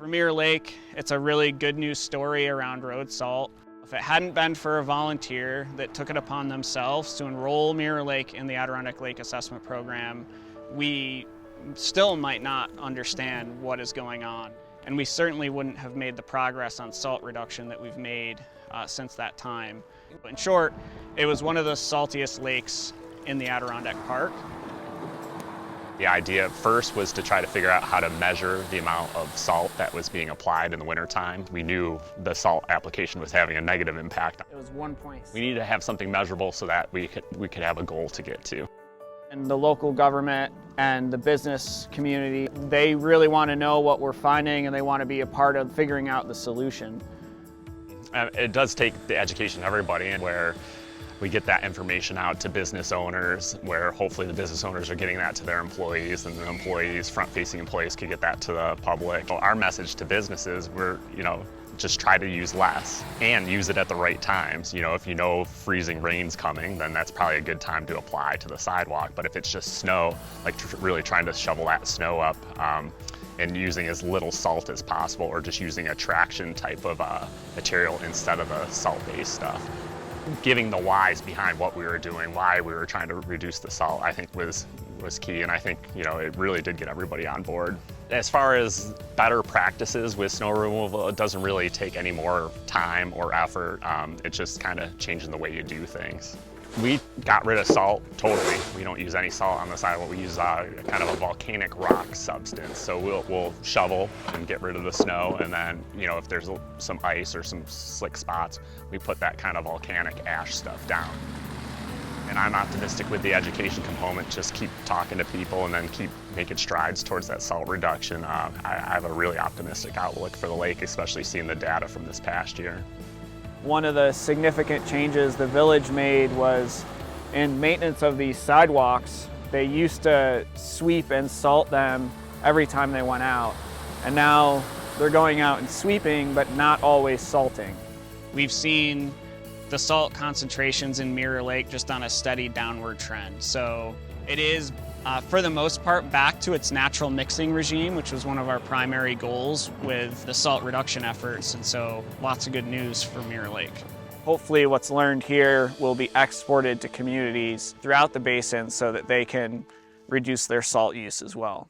For Mirror Lake, it's a really good news story around road salt. If it hadn't been for a volunteer that took it upon themselves to enroll Mirror Lake in the Adirondack Lake Assessment Program, we still might not understand what is going on. And we certainly wouldn't have made the progress on salt reduction that we've made since that time. In short, it was one of the saltiest lakes in the Adirondack Park. The idea at first was to try to figure out how to measure the amount of salt that was being applied in the wintertime. We knew the salt application was having a negative impact. It was 1 point. We needed to have something measurable so that we could have a goal to get to. And the local government and the business community, they really want to know what we're finding and they want to be a part of figuring out the solution. It does take the education of everybody, and where we get that information out to business owners, where hopefully the business owners are getting that to their employees, and the employees, front-facing employees, could get that to the public. So our message to businesses, we're, just try to use less and use it at the right times. If you know freezing rain's coming, then that's probably a good time to apply to the sidewalk. But if it's just snow, like really trying to shovel that snow up and using as little salt as possible, or just using a traction type of material instead of the salt-based stuff. Giving the whys behind what we were doing, why we were trying to reduce the salt, I think was key, and I think it really did get everybody on board. As far as better practices with snow removal, it doesn't really take any more time or effort. It's just kind of changing the way you do things. We got rid of salt totally. We don't use any salt on the sidewalk. We use kind of a volcanic rock substance. So we'll shovel and get rid of the snow, and then if there's some ice or some slick spots, we put that kind of volcanic ash stuff down. And I'm optimistic with the education component. Just keep talking to people and then keep making strides towards that salt reduction. I have a really optimistic outlook for the lake, especially seeing the data from this past year. One of the significant changes the village made was in maintenance of these sidewalks. They used to sweep and salt them every time they went out. And now they're going out and sweeping, but not always salting. We've seen the salt concentrations in Mirror Lake just on a steady downward trend. So it is, for the most part, back to its natural mixing regime, which was one of our primary goals with the salt reduction efforts. And so lots of good news for Mirror Lake. Hopefully what's learned here will be exported to communities throughout the basin so that they can reduce their salt use as well.